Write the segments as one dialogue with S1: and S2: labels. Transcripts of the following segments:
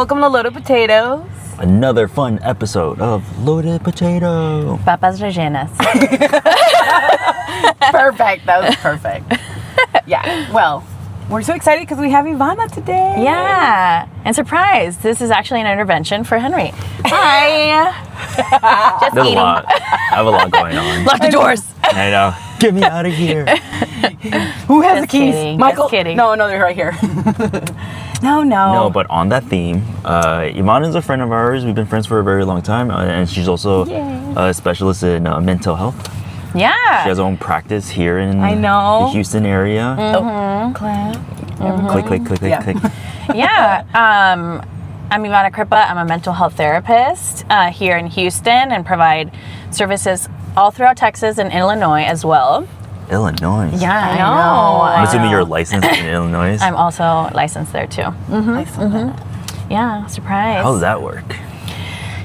S1: Welcome to Loaded Potatoes.
S2: Another fun episode of Loaded Potato.
S3: Papas rellenas.
S1: Perfect. That was perfect. Yeah. Well, we're so excited because we have Ivanna today.
S3: Yeah. And surprise, this is actually an intervention for Henry. Hi. Just
S2: There's
S3: eating.
S2: a lot. I have a lot going on.
S3: Lock the doors.
S2: I know. Get me out of here.
S1: Who has the
S3: Just
S1: keys?
S3: kidding,
S1: Michael?
S3: just kidding.
S1: No, they're right here. No.
S2: No, but on that theme, Ivanna is a friend of ours. We've been friends for a very long time, and she's also a specialist in mental health.
S3: Yeah.
S2: She has her own practice here in
S1: I know.
S2: the Houston area.
S1: Oh, clap.
S2: Click,
S1: Yeah.
S2: click.
S3: Yeah. I'm Ivanna Kripa. I'm a mental health therapist here in Houston and provide services all throughout Texas and Illinois as well.
S2: Illinois.
S3: Yeah, I know.
S2: I'm assuming you're licensed in Illinois.
S3: I'm also licensed there too. Yeah, surprise.
S2: How does that work?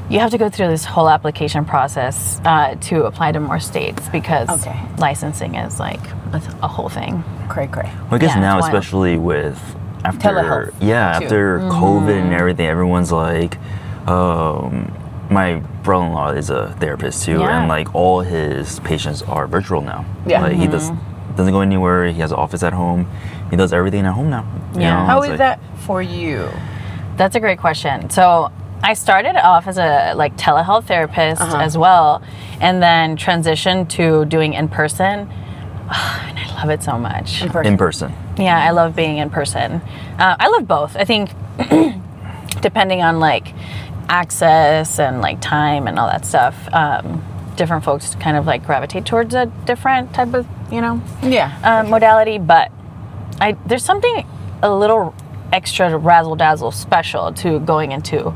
S3: You have to go through this whole application process to apply to more states because licensing is like a whole thing.
S1: Cray.
S2: Well, I guess
S3: Yeah,
S2: now,
S3: it's wild.
S2: especially with after
S1: Telehealth, too.
S2: after COVID and everything, everyone's like, my brother-in-law is a therapist too,
S3: Yeah.
S2: and like all his patients are virtual now.
S1: Yeah.
S2: Like he doesn't go anywhere. He has an office at home. He does everything at home now. you
S3: Yeah.
S2: know?
S1: How
S2: It's
S1: is
S2: like-
S1: that for you?
S3: That's a great question. So I started off as a telehealth therapist as well, and then transitioned to doing in person. And I love it so much.
S2: in person?
S3: Yeah, I love being in person. I love both. I think depending on like access and like time and all that stuff, different folks kind of like gravitate towards a different type of,
S1: Yeah.
S3: modality. But there's something a little extra razzle dazzle special to going into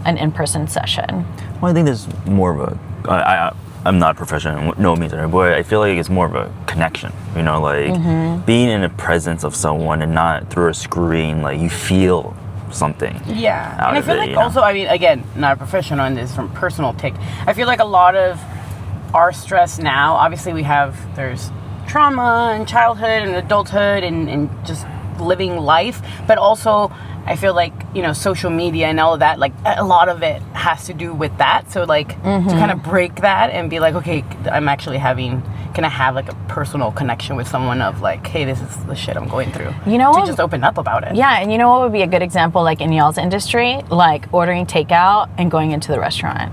S3: an in-person session.
S2: Well, I think there's more of a. I'm not a professional, no means, but I feel like it's more of a connection. Like being in the presence of someone and not through a screen. Like you feel something.
S1: Yeah,
S2: out
S1: and I
S2: of
S1: feel
S2: it,
S1: like
S2: you know?
S1: also, I mean, again, not a professional in this, from personal take, I feel like a lot of our stress now, obviously there's trauma and childhood and adulthood and just living life, but also I feel like, social media and all of that, like a lot of it has to do with that. So like to kind of break that and be like, okay, I'm actually can I have like a personal connection with someone of like, hey, this is the shit I'm going through. To just open up about it.
S3: Yeah, and you know what would be a good example, like in y'all's industry, like ordering takeout and going into the restaurant.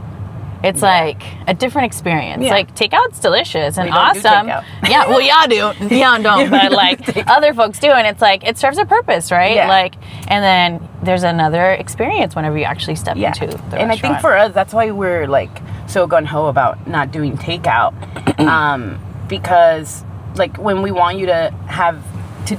S3: It's like a different experience.
S1: Yeah.
S3: Like takeout's delicious and
S1: We don't do
S3: awesome.
S1: takeout.
S3: Yeah, well, y'all do. Y'all don't, but like other folks do, and it's like it serves a purpose, right?
S1: Yeah.
S3: Like, and then there's another experience whenever you actually step into the restaurant.
S1: And I think for us, that's why we're like so gung-ho about not doing takeout, because like when we want you to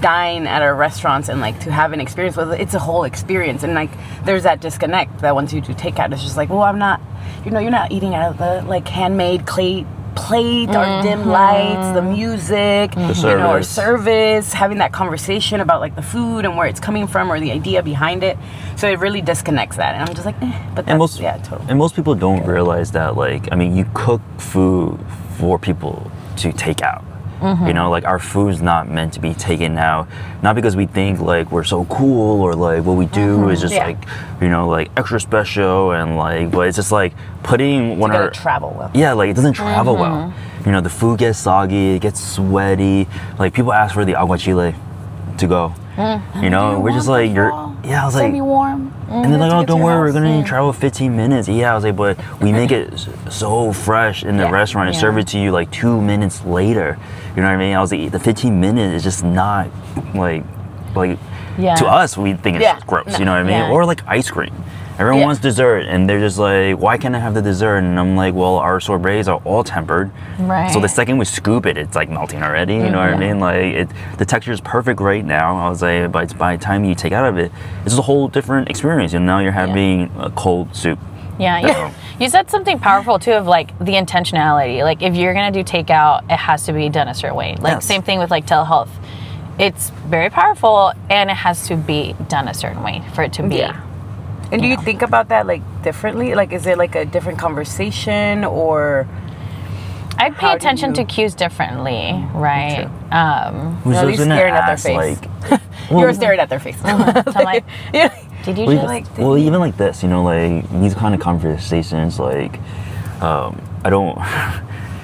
S1: dine at our restaurants and like to have an experience with it, it's a whole experience, and like there's that disconnect that once you do takeout, it's just like, well, I'm not, you're not eating out of the like handmade clay plate or dim lights, the music, or service, having that conversation about like the food and where it's coming from or the idea behind it. So it really disconnects that, and I'm just like, but that's, totally.
S2: And most people don't realize that, like, I mean, you cook food for people to take out. Like our food's not meant to be taken out, not because we think like we're so cool or like what we do is just like, like extra special and like, but it's just like putting one of our
S1: travel well.
S2: Yeah, like it doesn't travel well. The food gets soggy, it gets sweaty. Like people ask for the aguachile to go. We're just like, I was like,
S3: semi-warm.
S2: and they're like, oh, don't worry, we're gonna travel 15 minutes. Yeah, I was like, but we make it so fresh in the restaurant and serve it to you like 2 minutes later. You know what I mean? I was like, the 15 minutes is just not like to us, we think it's gross. You know what I mean?
S3: Yeah.
S2: Or like ice cream. Everyone wants dessert, and they're just like, why can't I have the dessert? And I'm like, well, our sorbets are all tempered.
S3: Right.
S2: So the second we scoop it, it's like melting already. You know what I mean? Like the texture is perfect right now. I was like, but by the time you take out of it, it's a whole different experience. And now you're having a cold soup.
S3: Yeah. You said something powerful too of like the intentionality. Like if you're gonna do takeout, it has to be done a certain way. Like same thing with like telehealth. It's very powerful, and it has to be done a certain way for it to be.
S1: Yeah. And do you think about that like differently? Like, is it like a different conversation, or
S3: I'd pay attention to cues differently, right?
S1: At least staring at their face.
S2: Like,
S1: You were staring at their face.
S3: So I'm like, Did you
S2: Well,
S3: just
S2: even like this, you know, like these kind of conversations, like I don't.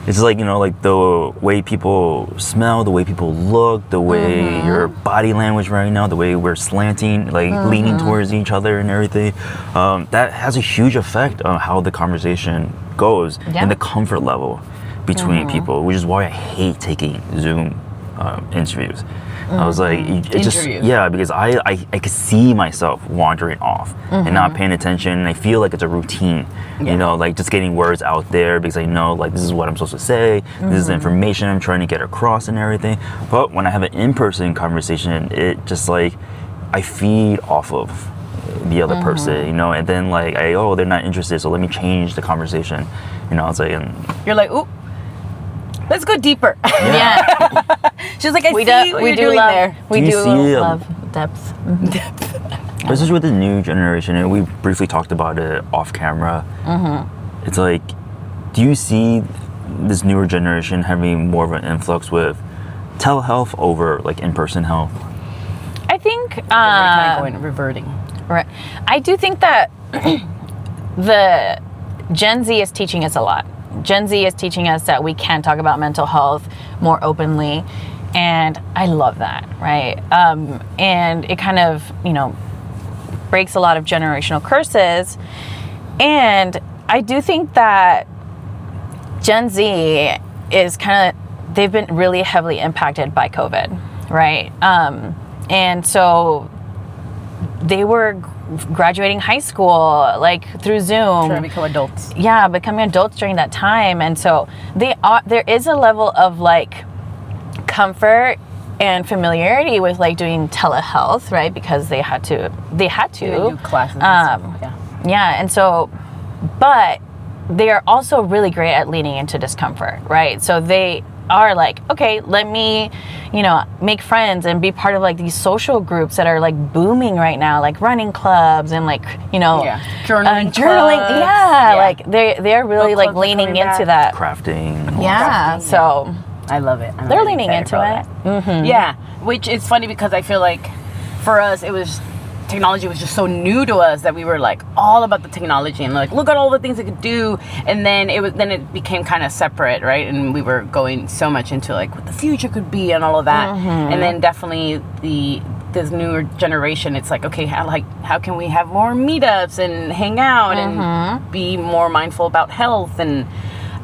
S2: It's like, you know, like the way people smell, the way people look, the way your body language right now, the way we're slanting, like leaning towards each other and everything. That has a huge effect on how the conversation goes and the comfort level between people, which is why I hate taking Zoom interviews. I was like, it just, because I could see myself wandering off and not paying attention. And I feel like it's a routine, you know, like just getting words out there because I know like this is what I'm supposed to say. This is the information I'm trying to get across and everything. But when I have an in-person conversation, it just like, I feed off of the other person, you know, and then like, they're not interested. So let me change the conversation. You know, it's like, and
S1: you're like, ooh. Let's go deeper.
S3: Yeah.
S1: She's like, we do
S3: love depth.
S2: This is with the new generation, and we briefly talked about it off camera. It's like, do you see this newer generation having more of an influx with telehealth over like in-person health?
S3: I think
S1: we're kind of reverting.
S3: Right. I do think that the Gen Z is teaching us a lot. Gen Z is teaching us that we can talk about mental health more openly, and I love that, right? And it kind of, you know, breaks a lot of generational curses. And I do think that Gen Z is they've been really heavily impacted by COVID, right? And so they were graduating high school like through Zoom,
S1: trying to become adults.
S3: Yeah, becoming adults during that time, and so there is a level of like comfort and familiarity with like doing telehealth, right? Because they had to
S1: do classes. And stuff.
S3: Yeah, and so, but they are also really great at leaning into discomfort, right? So they are like, okay, let me, you know, make friends and be part of like these social groups that are like booming right now, like running clubs and like, you know,
S1: journaling.
S3: Like they're really like leaning into that
S2: crafting.
S3: Yeah, so
S1: I love it.
S3: They're leaning into it.
S1: Yeah, which is funny because I feel like for us technology was just so new to us that we were like all about the technology and like look at all the things it could do, and then it became kind of separate, right? And we were going so much into like what the future could be and all of that, and then definitely this newer generation, it's like, okay, how can we have more meetups and hang out and be more mindful about health? And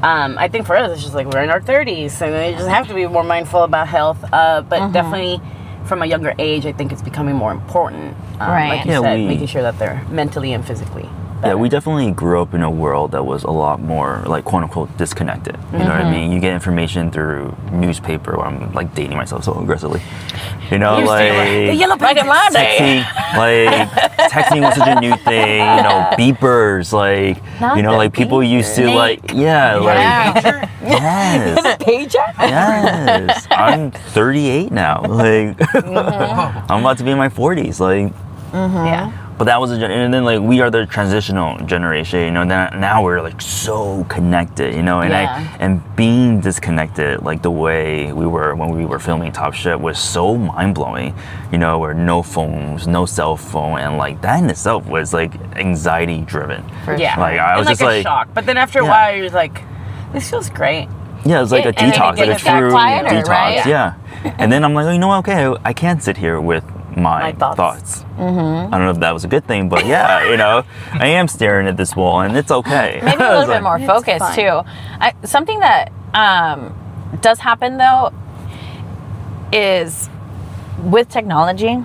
S1: I think for us it's just like we're in our 30s and we just have to be more mindful about health, but definitely from a younger age, I think it's becoming more important.
S3: Right.
S1: Like you said, making sure that they're mentally and physically better.
S2: Yeah, we definitely grew up in a world that was a lot more, like, quote unquote, disconnected. You know what I mean? You get information through newspaper. I'm like dating myself so aggressively. You know,
S1: the yellow pages.
S2: Texting was such a new thing. You know, beepers, like, you know, like people used to yes.
S1: Pager?
S2: Yes. I'm 38 now. Like, I'm about to be in my 40s. Like,
S1: yeah.
S2: But that was and then like we are the transitional generation, you know. Now we're like so connected, you know, and and being disconnected like the way we were when we were filming Top Chef was so mind blowing, you know, where no phones, no cell phone, and like that in itself was like anxiety driven.
S1: Yeah,
S2: like I was
S1: just
S2: like
S1: a shock. But then after a while, you're like, this feels great.
S2: Yeah, it was like a detox, like a true detox.
S3: Right?
S2: Yeah, and then I'm like, oh, you know what? Okay, I can't sit here with my thoughts. I don't know if that was a good thing, but yeah, you know, I am staring at this wall and it's okay.
S3: Maybe a little bit more focused too. Something that does happen though is with technology,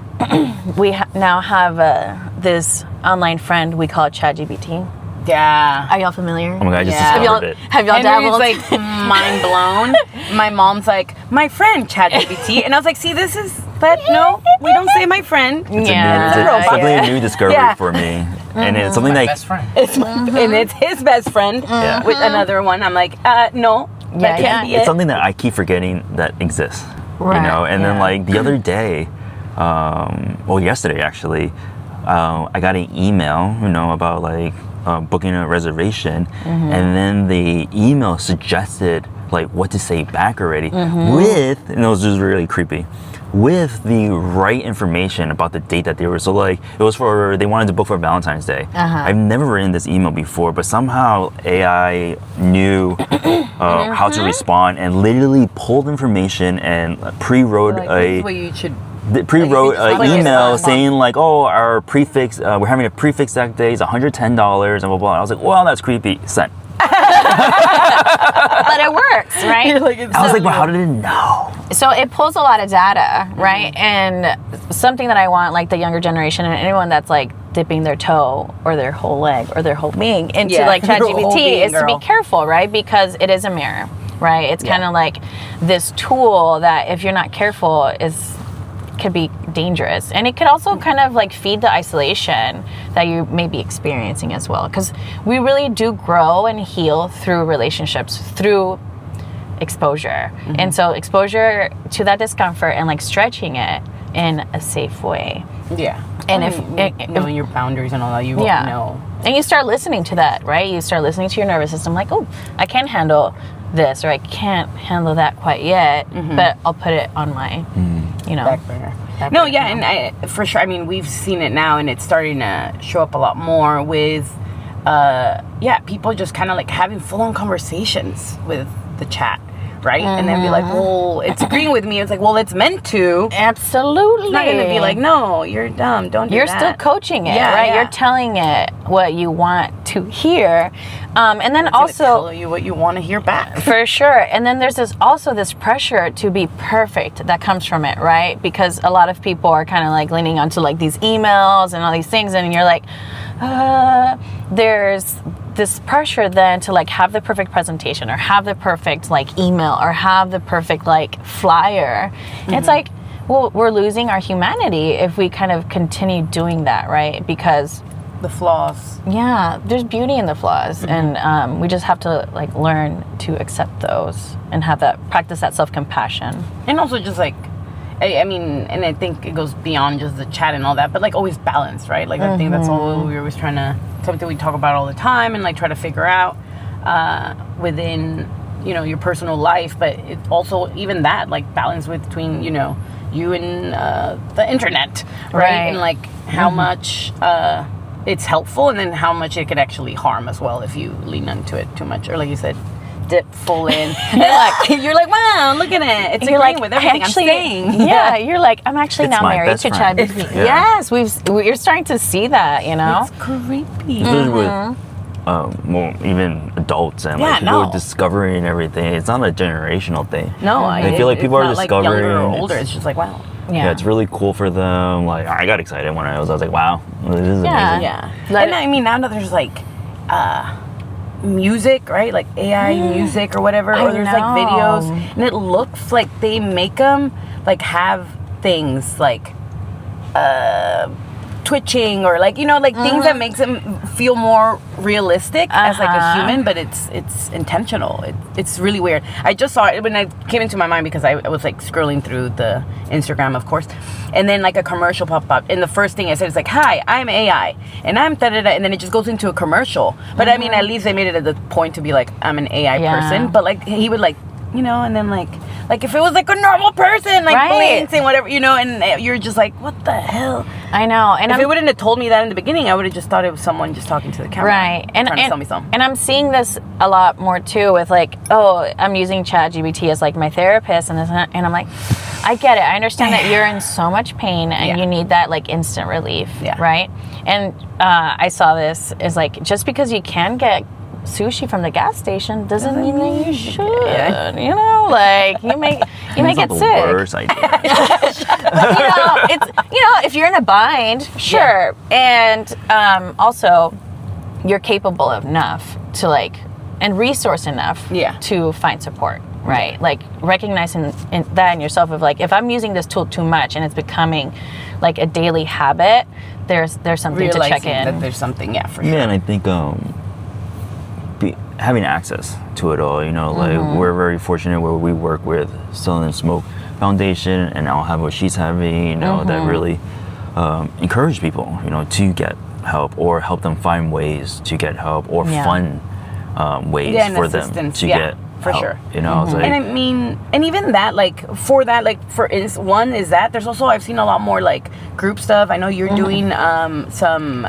S3: we now have this online friend we call ChatGPT.
S1: Yeah.
S3: Are y'all familiar?
S2: Oh my God, I just discovered it.
S3: Have y'all dabbled?
S1: Henry's like mind blown. My mom's like, my friend ChatGPT. And I was like, see, this is, but no, we don't say my friend.
S2: It's definitely a new discovery for me. And it's something like...
S4: best friend.
S1: And it's his best friend with another one. I'm like, no, that can't be it.
S2: It's something that I keep forgetting that exists. You know, and then like the other day, yesterday actually, I got an email, you know, about like booking a reservation, and then the email suggested like what to say back already with, and it was just really creepy, with the right information about the date that they were. So like it was they wanted to book for Valentine's Day. I've never written this email before, but somehow AI knew how to respond and literally pulled information and pre-wrote
S1: Like, this is what you should.
S2: Pre-wrote
S1: Like,
S2: an email
S1: respond.
S2: saying like, oh, our prefix, we're having a prefix that day is $110 and blah blah blah. I was like, well, that's creepy. Sent.
S3: But it works, right?
S1: You're like, it's
S2: I was
S1: so
S2: like, well, how
S1: you.
S2: did it know?
S3: So it pulls a lot of data, right? And something that I want like the younger generation and anyone that's like dipping their toe or their whole leg or their whole being into
S1: Yeah,
S3: like
S1: their whole
S3: ChatGPT
S1: being,
S3: is to be
S1: girl.
S3: careful, right? Because it is a mirror, right? It's kind of like this tool that if you're not careful could be dangerous, and it could also kind of like feed the isolation that you may be experiencing as well, because we really do grow and heal through relationships, through exposure. And so exposure to that discomfort and like stretching it in a safe way.
S1: Yeah.
S3: And
S1: if knowing your boundaries and all that, you
S3: Yeah.
S1: know.
S3: And you start listening to that, right? You start listening to your nervous system like, oh, I can handle this, or I can't handle that quite yet, but I'll put it on my,
S1: Back burner. No, yeah, and for sure. I mean, we've seen it now, and it's starting to show up a lot more with, people just kind of like having full-on conversations with the chat, right? And then be like, well, it's agreeing with me. It's like, well, it's meant to.
S3: Absolutely.
S1: It's not going to be like, no, you're dumb. Don't do
S3: You're
S1: that.
S3: still coaching it,
S1: Yeah,
S3: right?
S1: yeah.
S3: You're telling it what you want to hear. And then
S1: It's gonna
S3: also,
S1: tell you what you want to hear back.
S3: for sure. And then there's this pressure to be perfect that comes from it, right? Because a lot of people are kind of like leaning onto like these emails and all these things, and you're like, there's this pressure then to like have the perfect presentation, or have the perfect like email, or have the perfect like flyer. And it's like, well, we're losing our humanity if we kind of continue doing that, right? Because
S1: The flaws.
S3: yeah, there's beauty in the flaws, and we just have to like learn to accept those and practice that self-compassion.
S1: And also just like, I mean, and I think it goes beyond just the chat and all that, but like always balance, right? Like I think that's all we're always trying to, something we talk about all the time and like try to figure out within, your personal life, but it also even that like balance between, you and the internet, right? And like how much it's helpful, and then how much it could actually harm as well if you lean into it too much, or like you said, dip full in. You're like, wow, look at it. It's
S3: You're
S1: agreeing
S3: like,
S1: with everything I'm saying.
S3: Yeah, you're like, I'm actually
S2: It's
S3: now
S2: my
S3: married
S2: best
S3: to
S2: friend.
S3: ChatGPT.
S2: Yeah.
S3: Yes, we're starting to see that,
S1: It's creepy.
S2: Especially with more even adults and like people are discovering everything. It's not a generational thing.
S1: No,
S2: I feel like people
S1: it's
S2: are
S1: not like
S2: discovering.
S1: younger or older. It's just like, wow.
S2: Yeah, it's really cool for them. Like I got excited when I was like, wow, this is amazing.
S1: Yeah.
S3: Let
S1: And I mean, now that there's like music, right? Like AI music or whatever, or there's like videos, and it looks like they make them like have things like twitching, or like like things that makes them feel more realistic as like a human, but it's intentional. It's really weird. I just saw it when it came into my mind because I was like scrolling through the Instagram, of course, and then like a commercial popped up, and the first thing I said is like, hi, I'm AI and I'm da-da-da, and then it just goes into a commercial. But I mean, at least they made it at the point to be like, I'm an AI person, but like he would like and then like if it was like a normal person, like blinking, whatever, and you're just like, what the hell?
S3: I know. And
S1: if it wouldn't have told me that in the beginning, I would have just thought it was someone just talking to the camera,
S3: right? And
S1: trying to tell me something.
S3: And I'm seeing this a lot more too with like, oh, I'm using ChatGPT as like my therapist, and this and I'm like, I get it. I understand that you're in so much pain and you need that like instant relief, right? And I saw this as like, just because you can get sushi from the gas station doesn't mean that you should. Like you may get sick.
S2: Worst idea.
S3: It's if you're in a bind, sure, and also you're capable enough to like and resource enough to find support, right? Like recognizing that in yourself of like, if I'm using this tool too much and it's becoming like a daily habit, there's something to check in.
S1: That there's something, for sure.
S2: Yeah, and I think having access to it all, like we're very fortunate where we work with Still in Smoke Foundation, and I'll have what she's having, that really encourage people, to get help or help them find ways to get help or fun ways for them to get
S1: For
S2: help,
S1: sure.
S2: you know. It's like,
S1: And I mean, and even that, like, for that, like, one is that there's also, I've seen a lot more like group stuff. I know you're doing some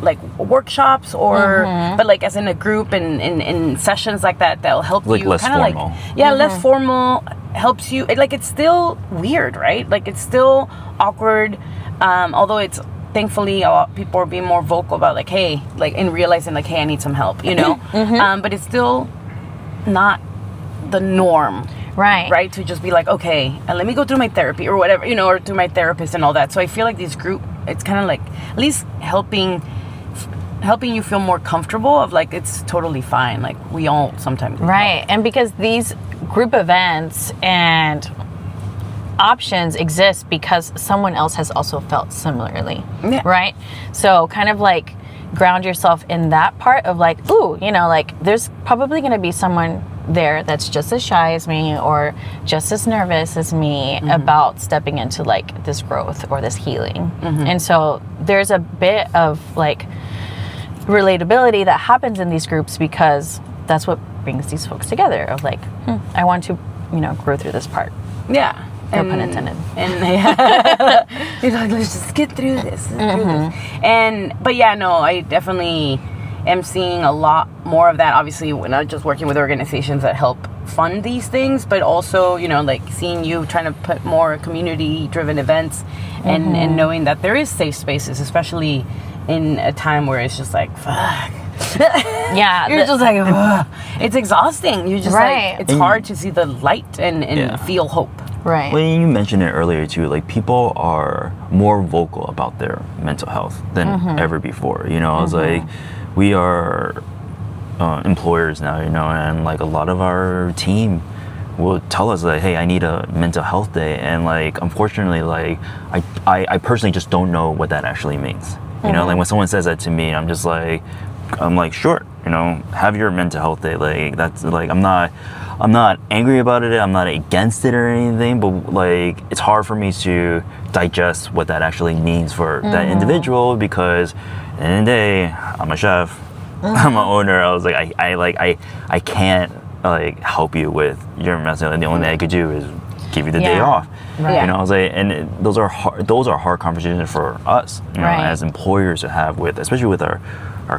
S1: like workshops or but like as in a group and in sessions like that that'll help
S2: like
S1: you
S2: less
S1: kind of like
S2: formal.
S1: less formal, helps you like it's still weird, right? Like it's still awkward, although it's thankfully a lot of people are being more vocal about like, hey, like in realizing like, hey, I need some help, you know. But it's still not the norm, right, to just be like, okay, let me go through my therapy or whatever, you know, or through my therapist and all that. So I feel like this group, it's kind of like at least helping you feel more comfortable of like it's totally fine, like we all sometimes need help.
S3: And because these group events and options exist because someone else has also felt similarly, right? So kind of like ground yourself in that part of like, ooh, you know, like there's probably going to be someone there that's just as shy as me or just as nervous as me about stepping into like this growth or this healing. And so there's a bit of like relatability that happens in these groups because that's what brings these folks together of like, I want to, you know, grow through this part.
S1: Yeah.
S3: No pun intended.
S1: And you're like, let's just get through this. But yeah, no, I definitely am seeing a lot more of that. Obviously, we're not just working with organizations that help fund these things, but also, you know, like seeing you trying to put more community-driven events and knowing that there is safe spaces, especially in a time where it's just like, fuck. You're just like, ugh. It's exhausting. You're just like, it's hard to see the light and feel hope.
S3: Right.
S2: Well, you mentioned it earlier too. Like people are more vocal about their mental health than ever before. You know, it's like we are employers now. You know, and like a lot of our team will tell us like, hey, I need a mental health day, and like unfortunately, like I personally just don't know what that actually means. You know, like when someone says that to me, I'm like, sure, you know, have your mental health day. Like that's like I'm not angry about it. I'm not against it or anything, but like it's hard for me to digest what that actually means for that individual because at the end of the day, I'm a chef, I'm an owner. I was like, I can't like help you with your mental health. And the only thing I could do is give you the day off. You know, I was like, and those are hard conversations for us, you know, as employers to have with, especially with our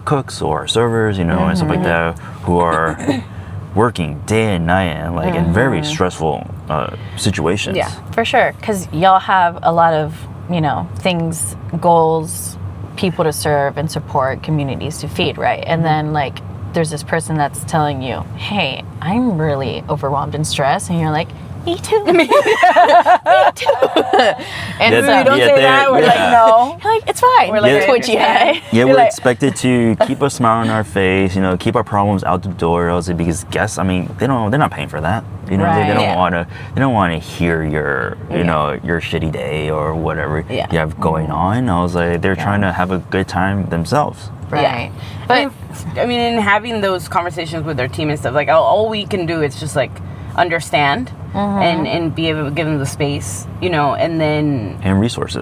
S2: cooks or our servers, you know, and stuff like that, who are working day and night and like in very stressful situations.
S3: Yeah, for sure. Because y'all have a lot of, you know, things, goals, people to serve and support, communities to feed, right? And then like there's this person that's telling you, hey, I'm really overwhelmed and stressed, and you're like, me too. Me too. And
S1: so we don't say that. We're like, no.
S3: You're like, it's fine. We're like twitchy eye.
S2: Yeah, we're expected to keep a smile on our face, you know, keep our problems out the door, also because guests, I mean, they're not paying for that. You know, they don't want to hear your, you know, your shitty day or whatever you have going on. I was like, they're trying to have a good time themselves.
S3: Right.
S1: But I mean, in having those conversations with their team and stuff, like all we can do is just like understand and be able to give them the space, you know, and resources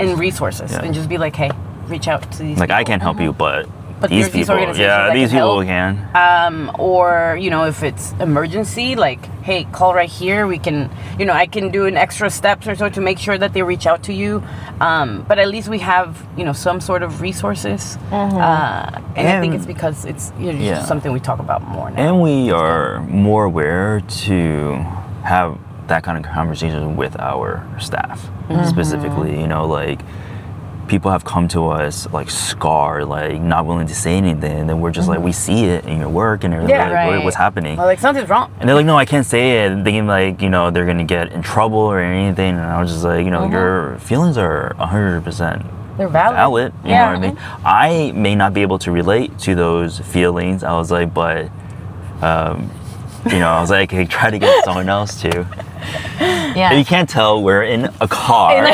S1: and just be like, hey, reach out to these
S2: like
S1: people.
S2: I can't help you, but
S1: these
S2: people,
S1: organizations
S2: these people
S1: can. Or, you know, if it's emergency, like, hey, call right here. We can, you know, I can do an extra steps or so to make sure that they reach out to you. But at least we have, you know, some sort of resources. And I think it's because it's just something we talk about more now.
S2: And we are more aware to have that kind of conversation with our staff specifically, you know, like people have come to us like scarred, like not willing to say anything, and then we're just like, we see it in your work, and they're like, what's happening?
S1: Well, like something's wrong.
S2: And they're like, no, I can't say it, thinking like, you know, they're gonna get in trouble or anything. And I was just like, you know, your feelings are 100%.
S1: They're valid.
S2: You know what I mean? I may not be able to relate to those feelings. I was like, but you know, I was like, hey, try to get someone else to.
S3: Yeah.
S2: And you can't tell we're in a car.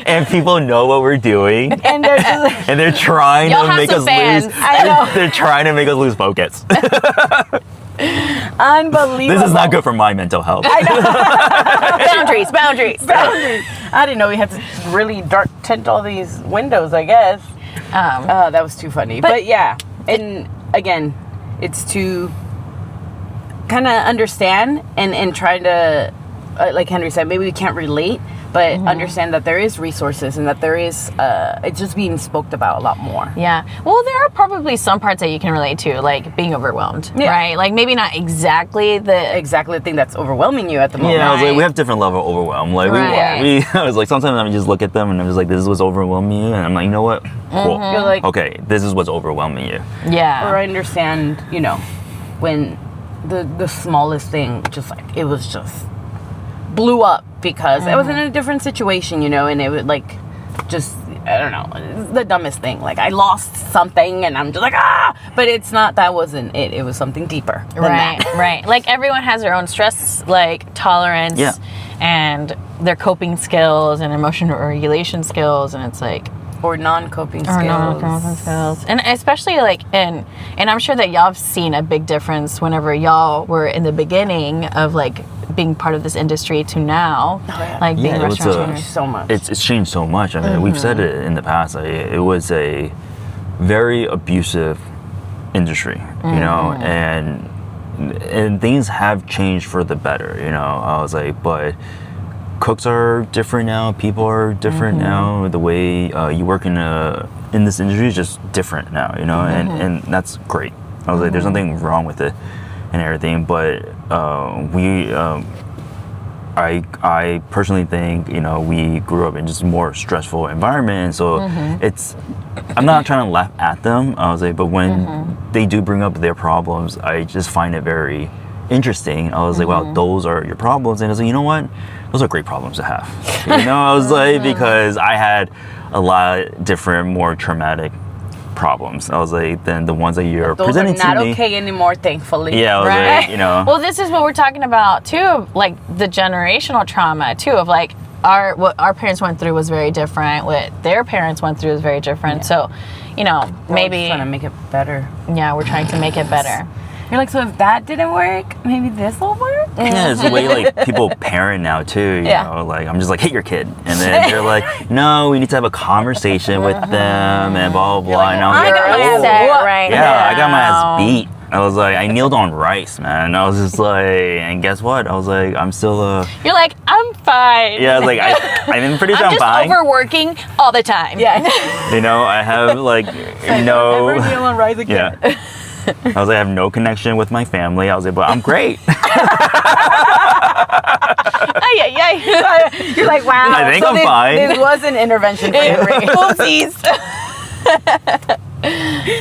S2: And people know what we're doing.
S1: And they're just
S2: and they're trying to make us lose.
S1: I know.
S2: They're trying to make us lose focus.
S1: Unbelievable.
S2: This is not good for my mental health.
S1: I know. Boundaries. I didn't know we had to really dark tint all these windows, I guess. That was too funny. But yeah, and again, it's to kind of understand and try to, like Henry said, maybe we can't relate, but understand that there is resources and that there is, it's just being spoke about a lot more.
S3: Yeah. Well, there are probably some parts that you can relate to, like being overwhelmed, right? Like maybe not exactly the
S1: thing that's overwhelming you at the moment.
S2: Yeah, I was like, we have different level of overwhelm. Like I was like, sometimes I just look at them and I'm just like, this is what's overwhelming you, and I'm like, you know what? Cool.
S1: You're like,
S2: okay, this is what's overwhelming you.
S3: Yeah.
S1: Or I understand, you know, when the smallest thing just like it was just blew up because I was in a different situation, you know, and it would like just, I don't know, it's the dumbest thing. Like I lost something and I'm just like, but it's not, that wasn't it. It was something deeper than that.
S3: Right. Like everyone has their own stress, like tolerance and their coping skills and emotional regulation skills. And it's like,
S1: or non-coping skills.
S3: And especially like and I'm sure that y'all have seen a big difference whenever y'all were in the beginning of like being part of this industry to now, like being restaurant owners.
S1: So much.
S2: It's changed so much. I mean, we've said it in the past. It was a very abusive industry, you know, and things have changed for the better, you know. I was like, but cooks are different now. People are different now. The way you work in this industry is just different now, you know, and that's great. I was like, there's nothing wrong with it and everything, but I personally think, you know, we grew up in just a more stressful environment, and so I'm not trying to laugh at them. I was like, but when they do bring up their problems, I just find it very interesting. I was like, wow, those are your problems, and I was like, you know what? Those are great problems to have. You know, I was like, because I had a lot of different, more traumatic problems. I was like, than the ones that you're presenting to me.
S1: Those are not okay anymore, thankfully.
S2: Yeah, I was like, you know.
S3: Well, this is what we're talking about too, like the generational trauma too, of like what our parents went through was very different. What their parents went through was very different. So, you know, maybe
S1: we're trying to make it better.
S3: Yeah, we're trying to make it better.
S1: You're like, so if that didn't work, maybe this will work?
S2: Yeah, it's the way like people parent now too, you know, like I'm just like, hit your kid. And then they're like, no, we need to have a conversation with them and blah, blah, blah. And I was like, I got my ass beat. I was like, I kneeled on rice, man. I was just like, and guess what? I was like, I'm still
S3: You're like, I'm fine.
S2: Yeah, I was like, I'm pretty sure I'm fine.
S3: I'm just overworking all the time.
S1: Yeah.
S2: You know, I have like, no.
S1: Never kneel on rice again.
S2: Yeah. I was like, I have no connection with my family. I was like, but I'm great.
S1: You're like, wow.
S2: I think I'm fine.
S1: This was an intervention for Henry.
S3: Oopsies.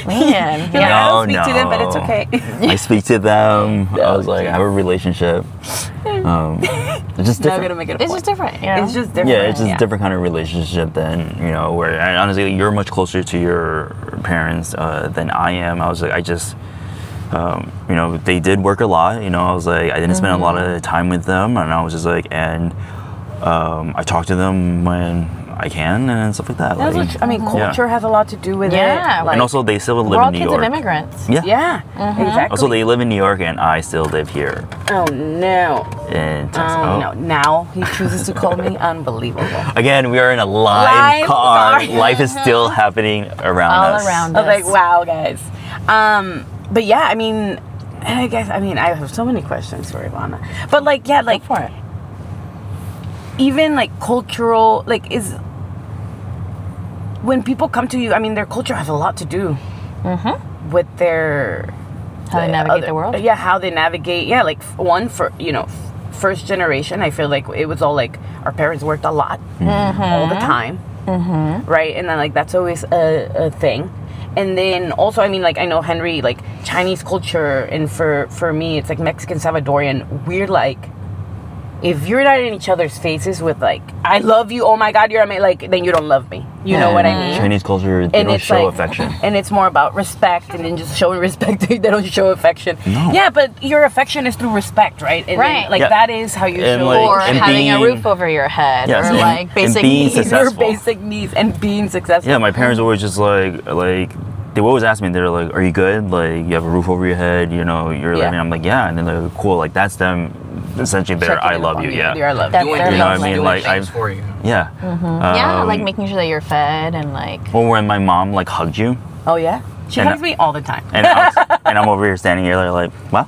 S3: Man.
S1: Like, I don't speak to them, but it's okay.
S2: I speak to them. I was like, I have a relationship. It's just different.
S3: It's just different. You know?
S1: It's just different.
S2: Yeah, it's just a different kind of relationship than, you know, where honestly you're much closer to your parents than I am. I was like, I just, you know, they did work a lot. You know, I was like, I didn't spend a lot of time with them, and I was just like, and I talk to them when I can and stuff like that. Like,
S1: I mean, culture has a lot to do with it.
S2: Like, and also they still live in New York.
S3: We're all kids of immigrants.
S1: Yeah, exactly.
S2: Also, they live in New York, and I still live here.
S1: Oh no.
S2: In Texas.
S1: No. Now he chooses to call me unbelievable.
S2: Again, we are in a live car. Life is still happening around us.
S3: All around
S1: I
S3: us.
S1: was like, wow, guys. But yeah, I mean, and I guess, I mean, I have so many questions for Ivanna. But like, yeah, like,
S3: Go for it.
S1: Even like cultural, like, is when people come to you, I mean, their culture has a lot to do with their
S3: how they navigate the world.
S1: Yeah, how they navigate. Yeah, like one for, you know, first generation, I feel like it was all like our parents worked a lot all the time, right? And then like that's always a thing. And then also, I mean, like, I know Henry, like, Chinese culture, and for me, it's like Mexican, Salvadorian, we're like, if you're not in each other's faces with like, I love you, oh my God, you're amazing, like, then you don't love me. You know what I mean?
S2: Chinese culture, they don't show affection.
S1: And it's more about respect, and then just showing respect. They don't show affection.
S2: No.
S1: Yeah, but your affection is through respect, right? And then, like, that is how you show.
S2: Like,
S3: or having a roof over your head, or like basic needs.
S1: Your basic needs and being successful.
S2: Yeah, my parents always just like they always ask me, they're like, are you good? Like, you have a roof over your head, you know, you're living. I'm like, yeah. And then they're like, cool. Like, that's them essentially their I love you. Yeah.
S1: I love
S3: you.
S1: You
S3: know
S2: what I mean? Like, I'm
S4: for you.
S2: Yeah.
S3: Yeah, like making sure that you're fed and like.
S2: Or when my mom like hugged you.
S1: Oh yeah, she hugs me all the time.
S2: And I'm over here standing here like, well.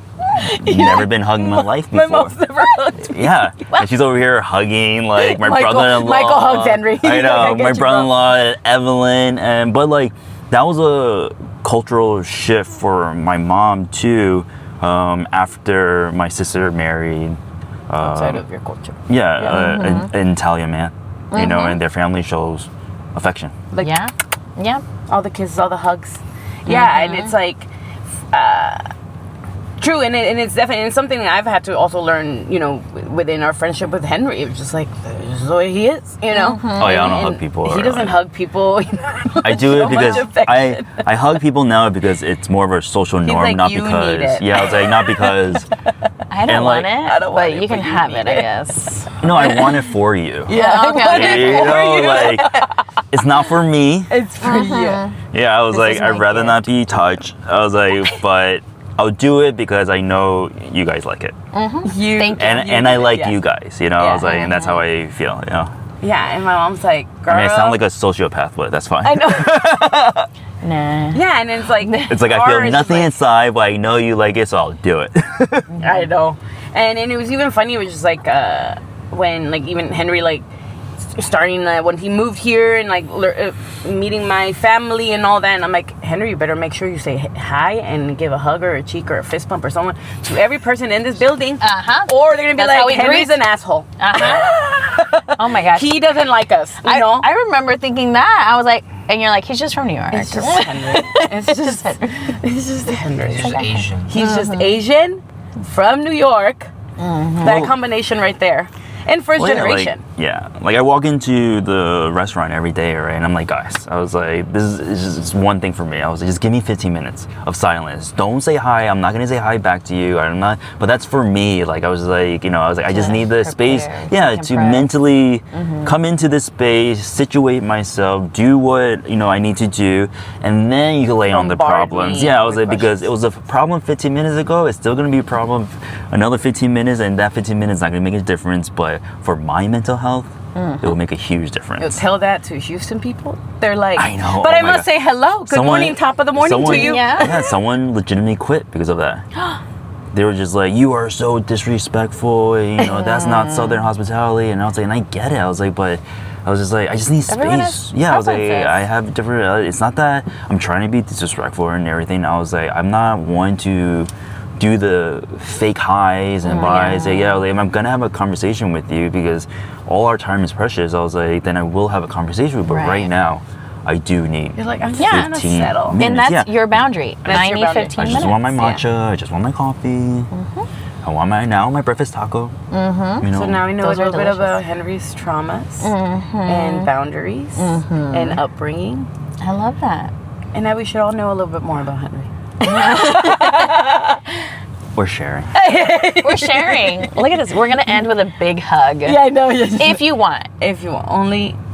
S2: never been hugged in my life before.
S1: My mom's never hugged me.
S2: Yeah, and she's over here hugging like my brother-in-law.
S1: Michael hugs Henry.
S2: I know,
S1: I get
S2: my
S1: you,
S2: brother-in-law, Evelyn, but like that was a cultural shift for my mom too. After my sister married,
S1: Outside of your culture.
S2: an Italian man, you know, and their family shows affection.
S1: Like,
S3: Yeah.
S1: all the kisses, all the hugs. Yeah, and it's like true, and it's definitely it's something that I've had to also learn, you know, within our friendship with Henry. It was just like, this is the way he is, you know?
S2: Oh yeah, I don't hug people.
S1: He doesn't hug people.
S2: I do it because
S1: I
S2: I hug people now because it's more of a social norm,
S1: like,
S2: not
S1: "You
S2: because
S1: need it."
S2: I was like, not because
S3: I don't
S2: And,
S3: want
S2: like,
S3: it,
S1: I don't want
S3: but
S1: it,
S3: you can
S1: but you
S3: have
S1: need
S3: it, I
S1: it.
S3: guess.
S2: no, I want it for you.
S1: Yeah,
S3: Okay,
S1: I want
S3: okay.
S1: it
S2: You
S1: for
S2: know,
S1: you.
S2: like it's not for me.
S1: It's for you.
S2: Yeah, I was
S1: This
S2: like,
S1: is my
S2: I'd rather
S1: gift.
S2: not be touched. I was like, but I'll do it because I know you guys like it,
S1: You
S3: Thank you.
S2: and I like
S1: yeah.
S2: you guys. You know, I was
S1: Yeah.
S2: like, and that's how I feel. You know,
S1: Yeah, and my mom's like, girl.
S2: I mean, I sound like a sociopath, but that's fine.
S1: I know.
S3: Nah.
S1: Yeah, and it's like
S2: It's like I
S1: ours
S2: feel
S1: is
S2: nothing
S1: like-
S2: inside, but I know you like it, so I'll do it.
S1: I know. And it was even funny. It was just like when like even Henry like starting when he moved here and like meeting my family and all that. And I'm like, Henry, you better make sure you say hi and give a hug or a cheek or a fist bump or someone to every person in this building. Or they're gonna be
S3: That's how
S1: like,
S3: we
S1: Henry's
S3: greet.
S1: an asshole.
S3: Oh my gosh.
S1: He doesn't like us. You know.
S3: I remember thinking that. I was like, and you're like, he's just from New York.
S1: It's just Henry. It's just Henry.
S4: He's Asian.
S1: He's just Asian from New York. That combination right there. And first
S2: Well,
S1: generation.
S2: Like I walk into the restaurant every day, right? And I'm like, guys, I was like, this is just one thing for me. I was like, just give me 15 minutes of silence. Don't say hi. I'm not gonna say hi back to you. I'm not. But that's for me. Like I was like, you know, I was like, I just need the space, to mentally come into this space, situate myself, do what I need to do, and then you can lay on the
S1: Bombard
S2: problems.
S1: me
S2: Yeah, I was
S1: with
S2: like, because it was a problem 15 minutes ago. It's still gonna be a problem another 15 minutes, and that 15 minutes is not gonna make a difference, but for my mental health, it will make a huge difference.
S1: Tell that to Houston people. They're like,
S2: I know.
S1: But
S2: Oh
S1: I
S2: my
S1: must
S2: God.
S1: say hello. Good morning, top of the morning to you.
S3: Yeah.
S2: Someone legitimately quit because of that. They were just like, you are so disrespectful, that's not Southern hospitality. And I was like, and I get it. I was like, but I was just like, I just need
S3: Everyone
S2: space.
S3: has
S2: Yeah, I was like,
S3: preferences.
S2: I have different, it's not that I'm trying to be disrespectful and everything. I was like, I'm not one to do the fake highs and buys. Like, like, I'm gonna have a conversation with you because all our time is precious. I was like, then I will have a conversation with you. But right now, I do need
S1: You're like, I'm
S2: 15
S1: trying to settle.
S2: minutes.
S3: And that's
S2: Yeah.
S3: your boundary.
S1: That's
S3: I
S1: your
S3: need
S1: boundary.
S3: 15
S2: I
S3: minutes.
S2: just want my matcha.
S3: Yeah.
S2: I just want my coffee. I want my breakfast taco.
S1: So now we know
S3: Those
S1: a
S3: are
S1: little bit
S3: delicious.
S1: about Henry's traumas and boundaries and upbringing.
S3: I love that.
S1: And now we should all know a little bit more about Henry.
S2: We're sharing.
S3: We're sharing. Look at this. We're going to end with a big hug.
S1: I know.
S3: If you want.
S1: If you want.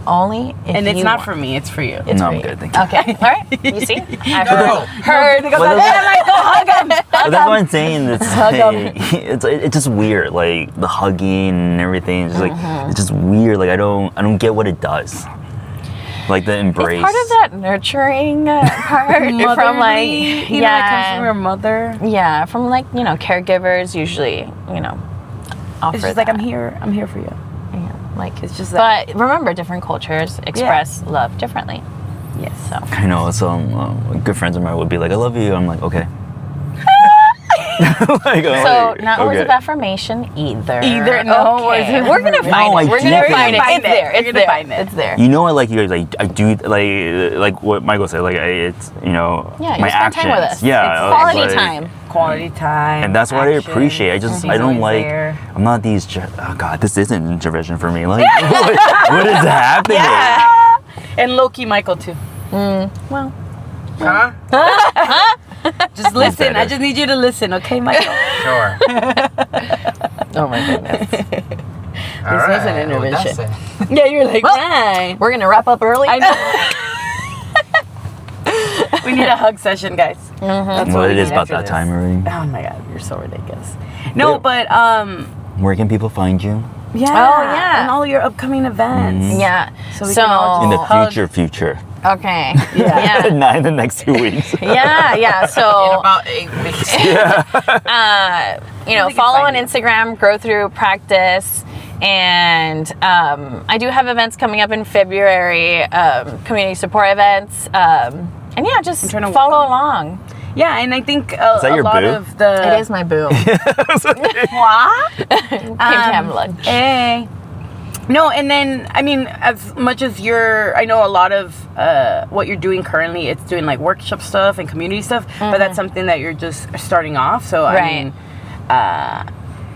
S1: Only
S3: If
S1: and it's
S3: you
S1: not
S3: want.
S1: for me, it's for you.
S3: It's
S2: No,
S3: for
S2: I'm
S3: you.
S2: good, thank you.
S3: Okay. All right. You see? I've
S4: No.
S3: heard.
S2: Well,
S1: hug him.
S2: But that's what I'm saying. It's like, it's just weird, like the hugging and everything. It's just like it's just weird. Like I don't get what it does. Like the embrace.
S3: It's part of that nurturing part from like
S1: you know, that comes from your mother.
S3: Yeah, from like, caregivers usually, offer
S1: It's just like
S3: that.
S1: I'm here for you.
S3: Yeah, like
S1: It's just that.
S3: but remember, different cultures express love differently.
S1: Yes.
S3: So
S2: I know some good friends of mine would be like, "I love you." I'm like, okay. Like, I'm
S3: So
S2: like,
S3: not words
S2: okay.
S3: of affirmation either.
S1: Either, no words
S3: Okay.
S1: of
S3: We're gonna
S1: affirmation.
S3: find
S2: No,
S3: it.
S2: I
S3: We're
S2: do
S3: gonna
S2: think-
S3: find it.
S1: Find
S3: It's
S1: it.
S3: there.
S1: We're
S3: It's
S1: gonna
S3: there.
S1: find it.
S3: It's there.
S2: You know, I like you guys. I do like what Michael said. Like it's
S3: Yeah,
S2: my
S3: you spend
S2: actions.
S3: time with us.
S2: Yeah,
S3: It's
S2: I was
S3: quality
S2: like-
S3: time.
S1: Quality time.
S2: And that's what I
S1: action.
S2: appreciate. I just
S1: He's
S2: I don't
S1: always
S2: like.
S1: there.
S2: I'm not these. Oh God, this isn't introversion for me. Like what is happening?
S1: And Loki Michael too.
S3: Well,
S4: Huh?
S1: Just listen. I
S2: better.
S1: just need you to listen, okay, Michael?
S4: Sure.
S3: oh my goodness.
S4: All
S1: This
S4: right.
S1: is an intervention.
S4: Well, that's it.
S1: Yeah, you're like,
S3: Well,
S1: right.
S3: We're gonna wrap up early.
S1: I know. We need a hug session, guys. That's
S2: Well,
S1: what
S2: it
S1: we
S2: is
S1: need
S2: about
S1: after
S2: that
S1: this.
S2: time already.
S1: Oh my God, you're so ridiculous. No, but
S2: Where can people find you?
S1: yeah.
S3: Oh, yeah.
S1: And all your upcoming events.
S3: Yeah.
S1: So we can all
S2: In
S1: just
S2: the
S1: hug.
S2: future.
S3: Okay.
S1: Yeah.
S2: 9 the next 2 weeks.
S3: Yeah.
S4: In
S3: So,
S4: about 8 weeks.
S3: follow on
S1: find you.
S3: Instagram, Grow Through Practice. And I do have events coming up in February, community support events. And yeah, just
S1: trying to
S3: follow
S1: work
S3: along.
S1: Yeah, and I think
S2: that
S1: a
S2: your
S1: lot
S2: boo?
S1: of the...
S3: It is my boo.
S1: What?
S3: Came to have lunch.
S1: Hey. No, and then, I mean, as much as I know a lot of what you're doing currently, it's doing like workshop stuff and community stuff, but that's something that you're just starting off. So, I
S3: Right.
S1: mean,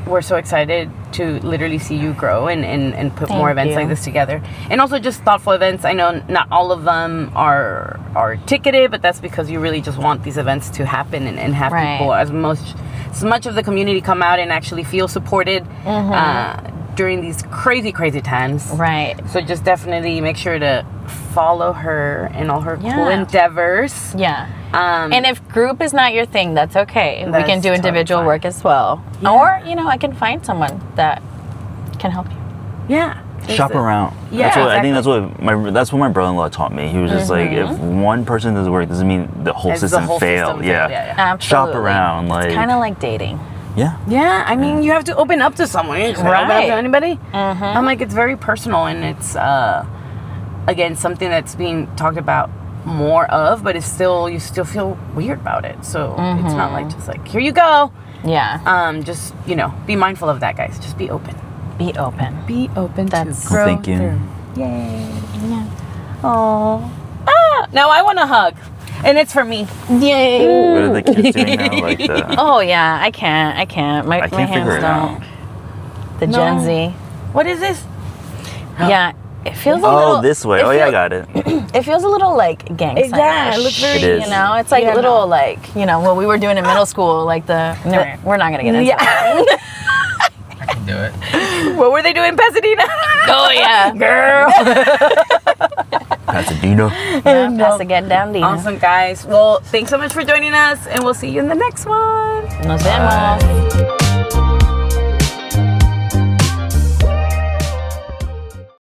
S1: we're so excited to literally see you grow and put more
S3: Thank
S1: events
S3: you.
S1: like this together. And also just thoughtful events. I know not all of them are ticketed, but that's because you really just want these events to happen and have
S3: Right.
S1: people as much of the community come out and actually feel supported during these crazy times.
S3: Right.
S1: So just definitely make sure to follow her and all her cool
S3: Yeah.
S1: endeavors.
S3: Yeah. And if group is not your thing, that's okay. We can
S1: That's
S3: do individual
S1: totally fine.
S3: work as well.
S1: Yeah.
S3: Or, I can find someone that can help you.
S1: Yeah.
S2: Shop around.
S1: Yeah,
S2: I think that's what my brother-in-law taught me. He was just like, if one person doesn't work, doesn't mean the whole
S1: As the
S2: system
S1: whole
S2: failed.
S1: system
S2: Yeah.
S1: failed, yeah.
S3: Absolutely.
S2: Shop around, like
S3: Kind of like dating.
S2: yeah.
S1: Yeah, I mean, you have to open up to someone. You just gotta open up
S3: Right.
S1: to anybody. I'm like, it's very personal, and it's again something that's being talked about more of, but you still feel weird about it. So it's not like just like, here you go.
S3: Yeah.
S1: Just be mindful of that, guys. Just be open.
S3: Be open.
S1: Be open.
S3: That's-
S1: to grow
S2: Thank you.
S1: through. Yay.
S3: Yeah.
S1: Oh. Now I want a hug, and it's for me.
S3: Yay.
S2: What are the kids doing now? Like the
S3: Oh, yeah. I can't. My
S2: I can't
S3: hands
S2: figure it
S3: don't.
S2: out.
S3: The
S1: No.
S3: Gen Z.
S1: What is this?
S3: Yeah. It feels a little.
S2: Oh, this way. Oh yeah, I got it.
S3: It feels a little like gang sign.
S1: Yeah, it looks very.
S2: It is.
S3: It's like
S1: Yeah,
S3: a little
S1: no.
S3: like, what we were doing in middle school, like we're not going to get into that.
S4: I can do it.
S1: What were they doing in Pasadena?
S3: Oh, yeah.
S1: Girl.
S2: Pasadena.
S3: Pass the get down, Dina.
S1: Awesome, guys. Well, thanks so much for joining us, and we'll see you in the next one.
S3: Nos vemos.